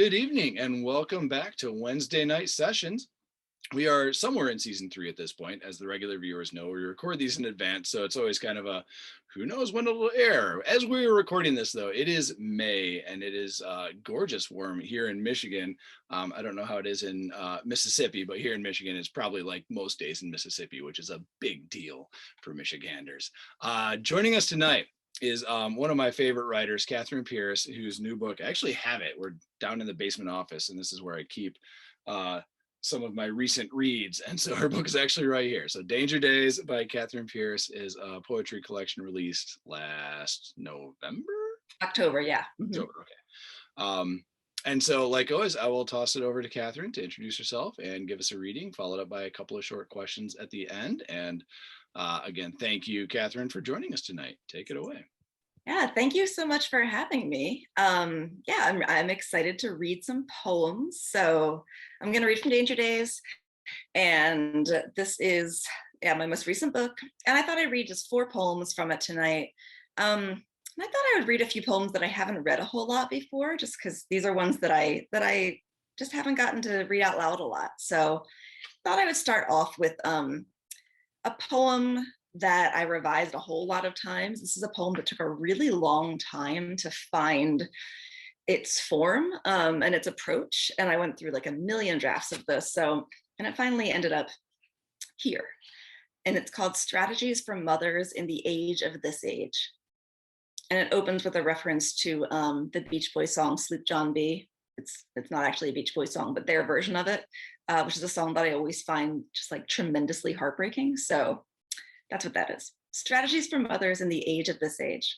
Good evening and welcome back to Wednesday night sessions. We are somewhere in season 3 at this point. As the regular viewers know, we record these in advance, so it's always kind of a who knows when it'll air. As we were recording this, though, it is May and it is gorgeous warm here in Michigan. I don't know how it is in Mississippi, but here in Michigan, it's probably like most days in Mississippi, which is a big deal for Michiganders. Joining us tonight is one of my favorite writers, Catherine Pierce, whose new book, I actually have it. We're down in the basement office, and this is where I keep some of my recent reads. And so her book is actually right here. So Danger Days by Catherine Pierce is a poetry collection released last November? October, yeah. October, okay. And so, like always, I will toss it over to Catherine to introduce herself and give us a reading, followed up by a couple of short questions at the end. And again, thank you, Catherine, for joining us tonight. Take it away. Yeah, thank you so much for having me. I'm excited to read some poems. So I'm going to read from Danger Days. And this is my most recent book. And I thought I'd read just 4 poems from it tonight. And I thought I would read a few poems that I haven't read a whole lot before, just because these are ones that I just haven't gotten to read out loud a lot. So I thought I would start off with a poem that I revised a whole lot of times. This is a poem that took a really long time to find its form and its approach. And I went through like a million drafts of this. And it finally ended up here. And it's called Strategies for Mothers in the Age of This Age. And it opens with a reference to the Beach Boys song, Sloop John B. It's not actually a Beach Boys song, but their version of it, which is a song that I always find just like tremendously heartbreaking. So that's what that is. Strategies for Mothers in the Age of This Age.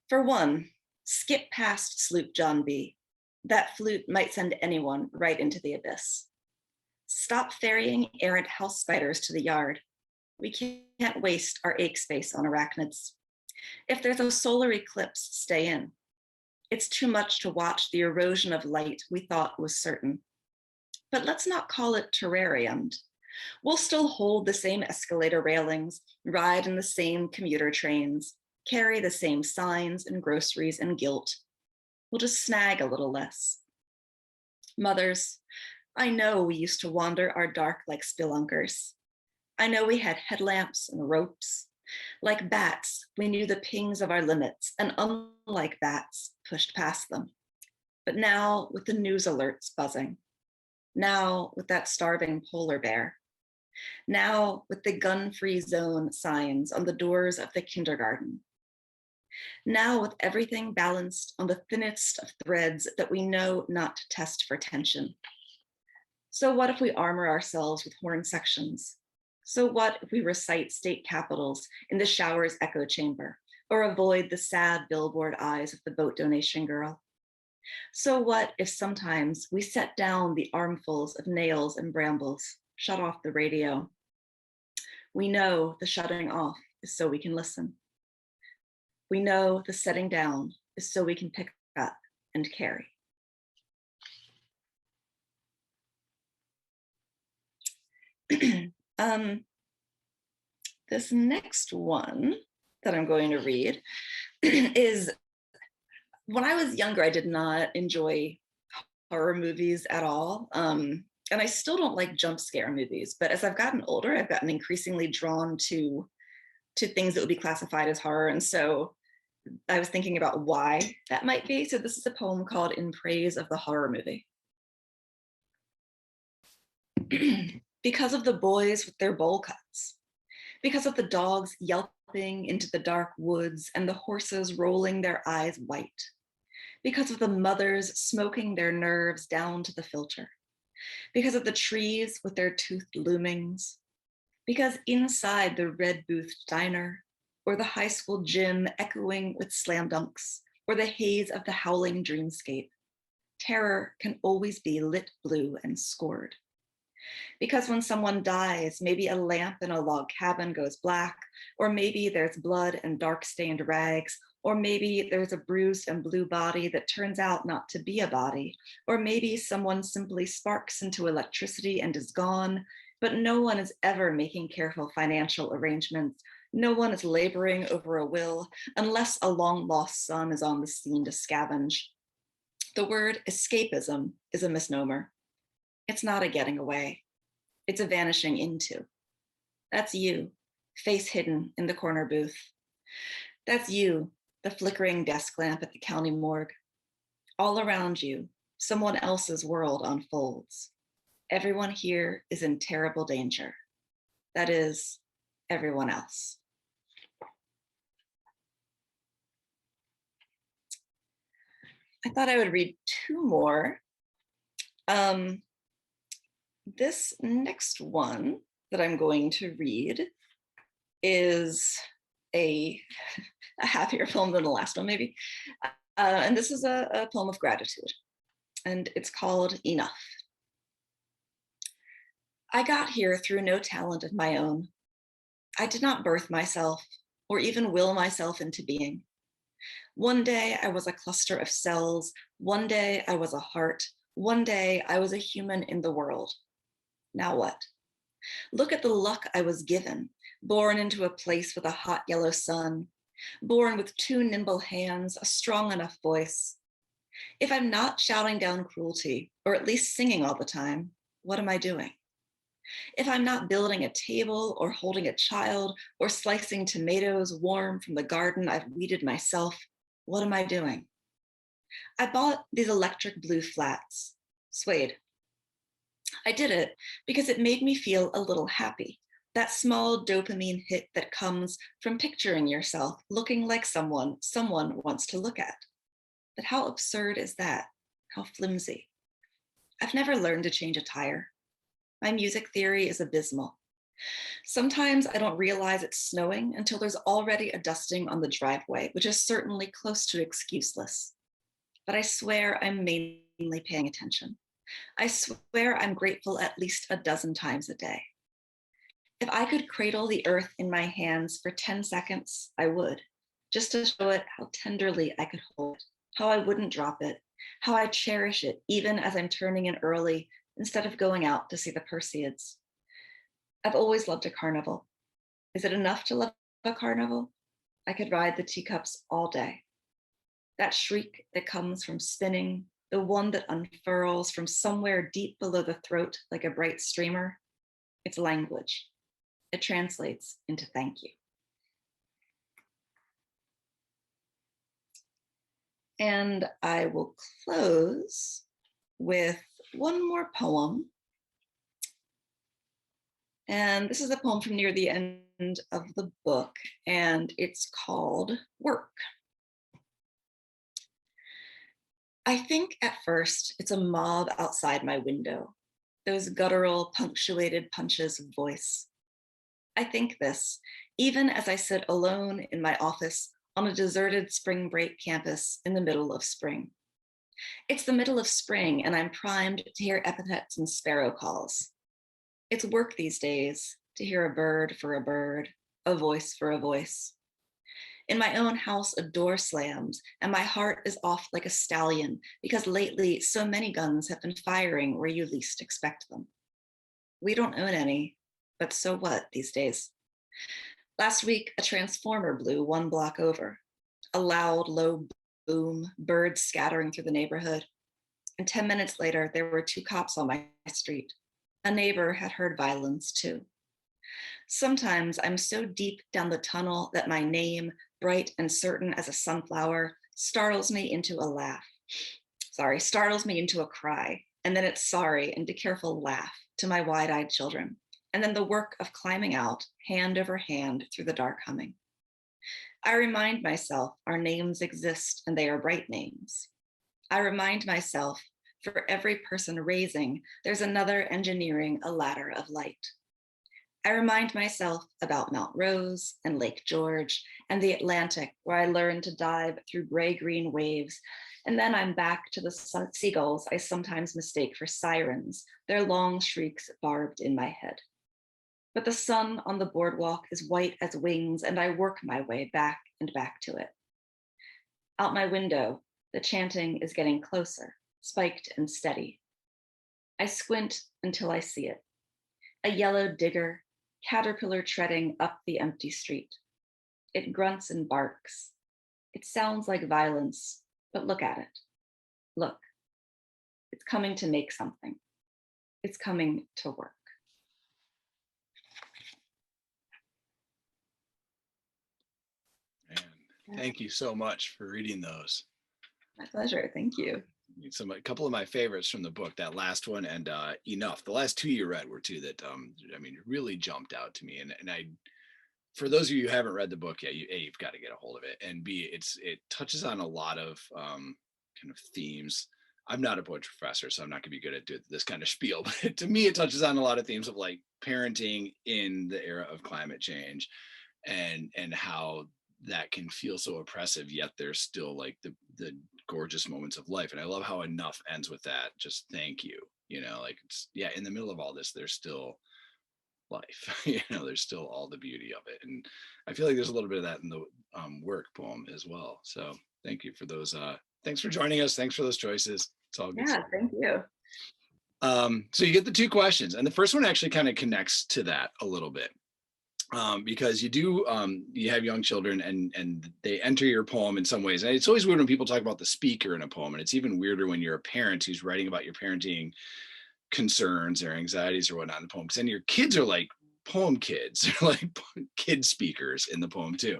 For one, skip past Sloop John B. That flute might send anyone right into the abyss. Stop ferrying errant house spiders to the yard. We can't waste our ache space on arachnids. If there's a solar eclipse, stay in. It's too much to watch the erosion of light we thought was certain. But let's not call it terrariumed. We'll still hold the same escalator railings, ride in the same commuter trains, carry the same signs and groceries and guilt. We'll just snag a little less. Mothers, I know we used to wander our dark like spelunkers. I know we had headlamps and ropes. Like bats, we knew the pings of our limits, and unlike bats, pushed past them. But now, with the news alerts buzzing, now with that starving polar bear, now with the gun-free zone signs on the doors of the kindergarten, now with everything balanced on the thinnest of threads that we know not to test for tension. So what if we armor ourselves with horn sections? So what if we recite state capitals in the shower's echo chamber, or avoid the sad billboard eyes of the boat donation girl? So what if sometimes we set down the armfuls of nails and brambles, shut off the radio? We know the shutting off is so we can listen. We know the setting down is so we can pick up and carry. This next one that I'm going to read is, when I was younger, I did not enjoy horror movies at all. And I still don't like jump scare movies, but as I've gotten older, I've gotten increasingly drawn to things that would be classified as horror. And so I was thinking about why that might be. So this is a poem called In Praise of the Horror Movie. Because of the boys with their bowl cuts, because of the dogs yelping into the dark woods and the horses rolling their eyes white, because of the mothers smoking their nerves down to the filter, because of the trees with their toothed loomings, because inside the red-boothed diner or the high school gym echoing with slam dunks or the haze of the howling dreamscape, terror can always be lit blue and scored. Because when someone dies, maybe a lamp in a log cabin goes black, or maybe there's blood and dark stained rags, or maybe there's a bruised and blue body that turns out not to be a body, or maybe someone simply sparks into electricity and is gone, but no one is ever making careful financial arrangements. No one is laboring over a will unless a long lost son is on the scene to scavenge. The word escapism is a misnomer. It's not a getting away. It's a vanishing into. That's you, face hidden in the corner booth. That's you, the flickering desk lamp at the county morgue. All around you, someone else's world unfolds. Everyone here is in terrible danger. That is, everyone else. I thought I would read two more. This next one that I'm going to read is a happier poem than the last one, maybe. And this is a poem of gratitude, and it's called Enough. I got here through no talent of my own. I did not birth myself or even will myself into being. One day I was a cluster of cells. One day I was a heart. One day I was a human in the world. Now what? Look at the luck I was given, born into a place with a hot yellow sun, born with two nimble hands, a strong enough voice. If I'm not shouting down cruelty, or at least singing all the time, what am I doing? If I'm not building a table or holding a child or slicing tomatoes warm from the garden I've weeded myself, what am I doing? I bought these electric blue flats, suede. I did it because it made me feel a little happy. That small dopamine hit that comes from picturing yourself looking like someone wants to look at. But how absurd is that? How flimsy. I've never learned to change a tire. My music theory is abysmal. Sometimes I don't realize it's snowing until there's already a dusting on the driveway, which is certainly close to excuseless. But I swear I'm mainly paying attention. I swear I'm grateful at least a dozen times a day. If I could cradle the earth in my hands for 10 seconds, I would, just to show it how tenderly I could hold it, how I wouldn't drop it, how I cherish it even as I'm turning in early instead of going out to see the Perseids. I've always loved a carnival. Is it enough to love a carnival? I could ride the teacups all day. That shriek that comes from spinning, the one that unfurls from somewhere deep below the throat like a bright streamer, it's language. It translates into thank you. And I will close with one more poem. And this is a poem from near the end of the book, and it's called Work. I think at first it's a mob outside my window, those guttural, punctuated punches of voice. I think this, even as I sit alone in my office on a deserted spring break campus in the middle of spring. It's the middle of spring, and I'm primed to hear epithets and sparrow calls. It's work these days to hear a bird for a bird, a voice for a voice. In my own house, a door slams, and my heart is off like a stallion because lately so many guns have been firing where you least expect them. We don't own any, but so what these days? Last week, a transformer blew one block over. A loud, low boom, birds scattering through the neighborhood. And 10 minutes later, there were two cops on my street. A neighbor had heard violence too. Sometimes I'm so deep down the tunnel that my name, bright and certain as a sunflower, startles me into a cry, and then it's sorry and a careful laugh to my wide-eyed children, and then the work of climbing out, hand over hand through the dark humming. I remind myself our names exist and they are bright names. I remind myself for every person raising, there's another engineering a ladder of light. I remind myself about Mount Rose and Lake George and the Atlantic, where I learned to dive through gray-green waves. And then I'm back to the seagulls I sometimes mistake for sirens, their long shrieks barbed in my head. But the sun on the boardwalk is white as wings, and I work my way back and back to it. Out my window, the chanting is getting closer, spiked and steady. I squint until I see it. A yellow digger, caterpillar treading up the empty street. It grunts and barks. It sounds like violence, but look at it. Look, it's coming to make something. It's coming to work. And thank you so much for reading those. My pleasure. Thank you. A couple of my favorites from the book, that last one and Enough. The last two you read were two that really jumped out to me. And I, for those of you who haven't read the book yet, you've got to get a hold of it. And B, it touches on a lot of kind of themes. I'm not a poetry professor, so I'm not going to be good at doing this kind of spiel. But to me, it touches on a lot of themes of like parenting in the era of climate change, and how that can feel so oppressive, yet there's still like the gorgeous moments of life. And I love how Enough ends with that. Just thank you. Like it's, yeah, in the middle of all this, there's still life. There's still all the beauty of it. And I feel like there's a little bit of that in the work poem as well. So thank you for those. Thanks for joining us. Thanks for those choices. It's all good. Yeah, thank you. So you get the two questions, and the first one actually kind of connects to that a little bit. Because you have young children and they enter your poem in some ways. And it's always weird when people talk about the speaker in a poem. And it's even weirder when you're a parent who's writing about your parenting concerns or anxieties or whatnot in the poem. Because then your kids are like poem kids, they're like kid speakers in the poem too.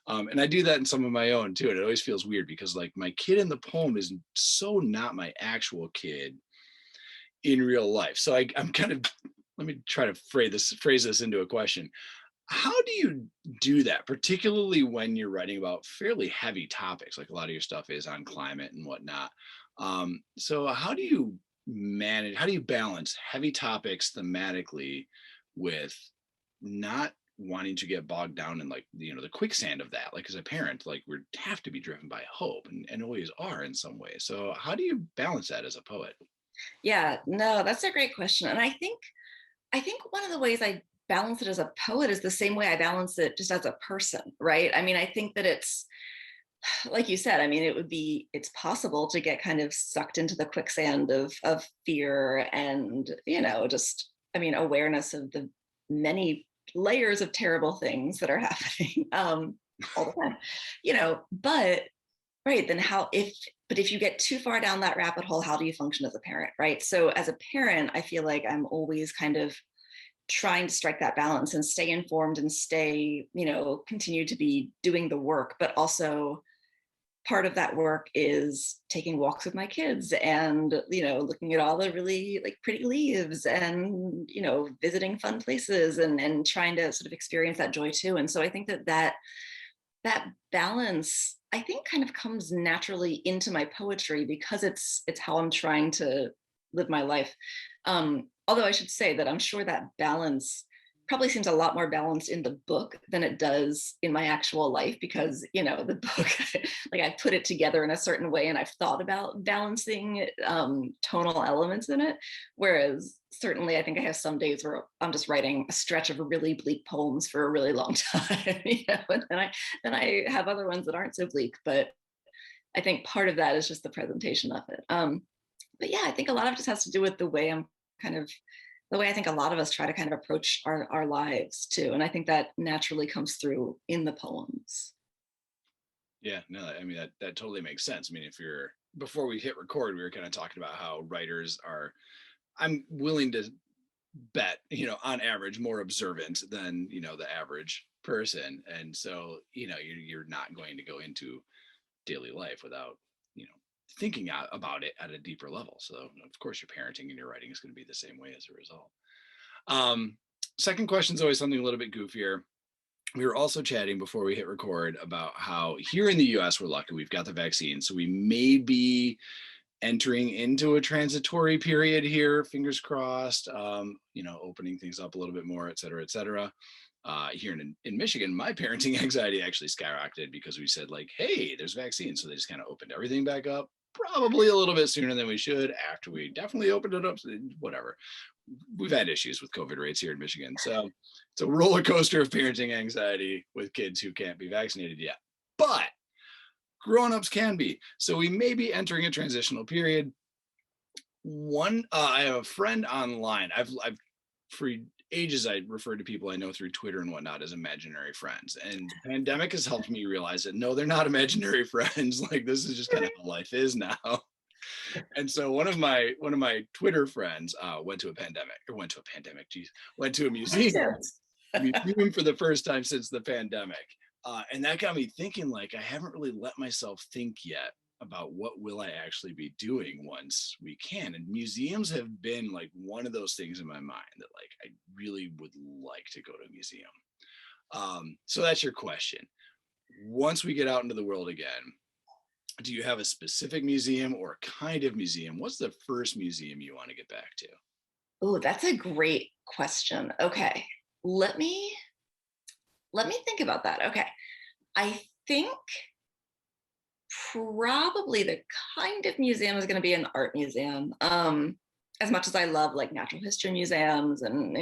And I do that in some of my own too. And it always feels weird because like my kid in the poem is so not my actual kid in real life. So I'm kind of, let me try to phrase this into a question. How do you do that, particularly when you're writing about fairly heavy topics, like a lot of your stuff is on climate and whatnot? So how do you balance heavy topics thematically with not wanting to get bogged down in like, the quicksand of that? Like as a parent, like we have to be driven by hope and always are in some way. So how do you balance that as a poet? Yeah, no, that's a great question. And I think one of the ways I balance it as a poet is the same way I balance it just as a person, right? I mean, I think that it's like you said, I mean, it's possible to get kind of sucked into the quicksand of fear and, just, I mean, awareness of the many layers of terrible things that are happening all the time, but right, then if you get too far down that rabbit hole, how do you function as a parent, right? So as a parent, I feel like I'm always kind of trying to strike that balance and stay informed and stay, continue to be doing the work, but also part of that work is taking walks with my kids and, looking at all the really like pretty leaves and, visiting fun places and trying to sort of experience that joy too. And so I think that balance, I think, kind of comes naturally into my poetry because it's how I'm trying to live my life. Although I should say that I'm sure that balance probably seems a lot more balanced in the book than it does in my actual life because, the book, like I put it together in a certain way and I've thought about balancing tonal elements in it. Whereas certainly I think I have some days where I'm just writing a stretch of really bleak poems for a really long time, and then I have other ones that aren't so bleak, but I think part of that is just the presentation of it. But yeah, I think a lot of it just has to do with the way I think a lot of us try to kind of approach our lives too. And I think that naturally comes through in the poems. Yeah, no, I mean, that totally makes sense. I mean, before we hit record, we were kind of talking about how writers are, I'm willing to bet, on average, more observant than, the average person. And so, you're not going to go into daily life without, thinking about it at a deeper level. So of course your parenting and your writing is going to be the same way as a result. Second question is always something a little bit goofier. We were also chatting before we hit record about how here in the US, we're lucky we've got the vaccine. So we may be entering into a transitory period here, fingers crossed, opening things up a little bit more, et cetera, et cetera. Here in Michigan, my parenting anxiety actually skyrocketed because we said like, hey, there's vaccines. So they just kind of opened everything back up, probably a little bit sooner than we should after we definitely opened it up. Whatever. We've had issues with COVID rates here in Michigan. So it's a roller coaster of parenting anxiety with kids who can't be vaccinated yet. But grown-ups can be. So we may be entering a transitional period. I have a friend online. I've for ages, I refer to people I know through Twitter and whatnot as imaginary friends. And the pandemic has helped me realize that no, they're not imaginary friends. Like this is just kind of how life is now. And so one of my Twitter friends went to a museum for the first time since the pandemic. And that got me thinking, like, I haven't really let myself think yet about what will I actually be doing once we can. And museums have been like one of those things in my mind that like I really would like to go to a museum. So that's your question. Once we get out into the world again, do you have a specific museum or kind of museum? What's the first museum you want to get back to? Oh, that's a great question. Okay. Let me think about that. Okay. I think probably the kind of museum is going to be an art museum. As much as I love like natural history museums and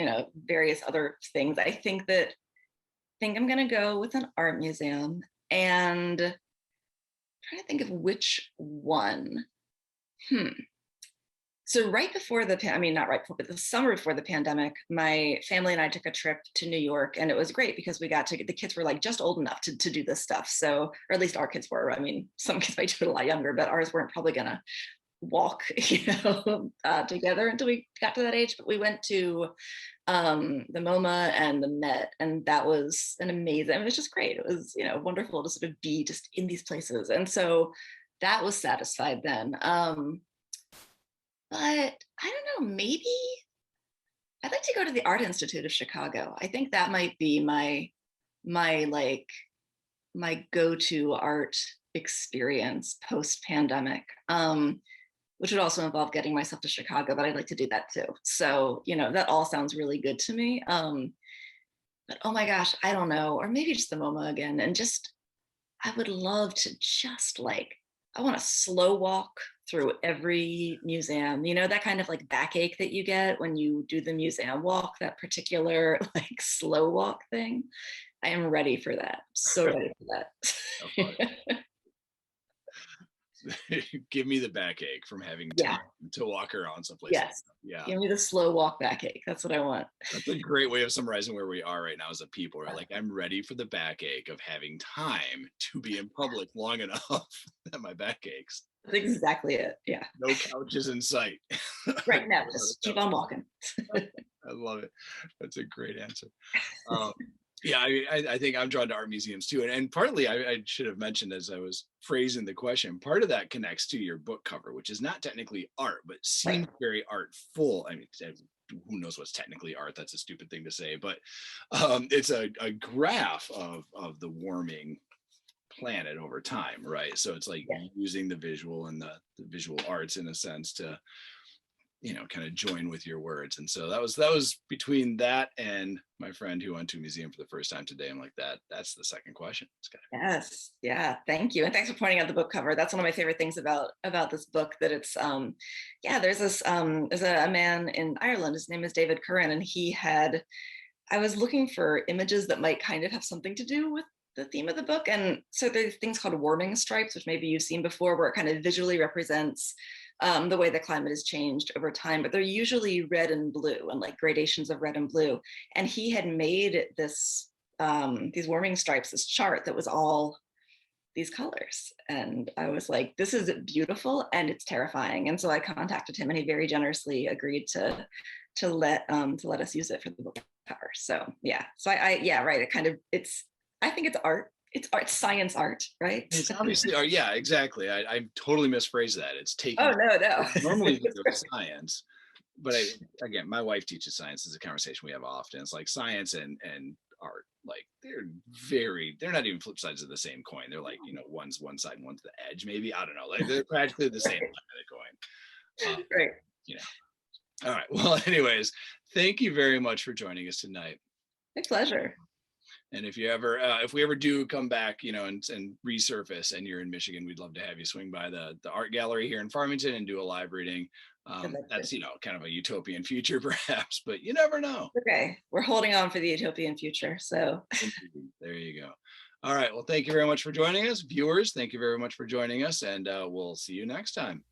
various other things, I think I'm going to go with an art museum, and I'm trying to think of which one. So right before not right before, but the summer before the pandemic, my family and I took a trip to New York, and it was great because we got to the kids were like just old enough to do this stuff. So, or at least our kids were. I mean, some kids might do it a lot younger, but ours weren't probably gonna walk, together until we got to that age. But we went to the MoMA and the Met, and that was an amazing. It was just great. It was wonderful to sort of be just in these places, and so that was satisfied then. But I don't know, maybe I'd like to go to the Art Institute of Chicago. I think that might be my go-to art experience post-pandemic, which would also involve getting myself to Chicago, but I'd like to do that too. So, that all sounds really good to me. But oh my gosh, I don't know, or maybe just the MoMA again. And just, I would love to just I want to slow walk through every museum, that kind of like backache that you get when you do the museum walk, that particular like slow walk thing. I am ready for that. So ready for that. Give me the backache from having time to walk around someplace. Yes. Yeah. Give me the slow walk backache. That's what I want. That's a great way of summarizing where we are right now as a people. We're like, I'm ready for the backache of having time to be in public long enough that my back aches. That's exactly it. Yeah. No couches in sight. Right now, just keep on walking. I love it. That's a great answer. Yeah, I think I'm drawn to art museums too. And partly I should have mentioned as I was phrasing the question, part of that connects to your book cover, which is not technically art, but seems very artful. I mean, who knows what's technically art? That's a stupid thing to say, but it's a graph of the warming planet over time, right? So it's like using the visual and the visual arts in a sense to kind of join with your words. And so that was between that and my friend who went to a museum for the first time today. I'm like, that's the second question. Yes. Yeah. Thank you. And thanks for pointing out the book cover. That's one of my favorite things about this book, that it's, there's this, there's a man in Ireland, his name is David Curran, and I was looking for images that might kind of have something to do with the theme of the book. And so there's things called warming stripes, which maybe you've seen before, where it kind of visually represents the way the climate has changed over time, but they're usually red and blue and like gradations of red and blue. And he had made this, these warming stripes, this chart that was all these colors. And I was like, this is beautiful and it's terrifying. And so I contacted him, and he very generously agreed to let us use it for the book cover. So yeah, so I right. I think it's art. It's art, science art, right? It's obviously art. Yeah, exactly. I totally misphrased that. It's taking. Oh no. Normally science, but again, my wife teaches science. Is a conversation we have often. It's like science and art, like they're not even flip sides of the same coin. They're like, one's one side and one's the edge. Maybe, I don't know. Like they're practically the same side of the coin. Right. All right. Well, anyways, thank you very much for joining us tonight. My pleasure. And if we ever do come back, and resurface, and you're in Michigan, we'd love to have you swing by the art gallery here in Farmington and do a live reading. That's kind of a utopian future, perhaps, but you never know. Okay, we're holding on for the utopian future. So there you go. All right. Well, thank you very much for joining us, viewers. Thank you very much for joining us, and we'll see you next time.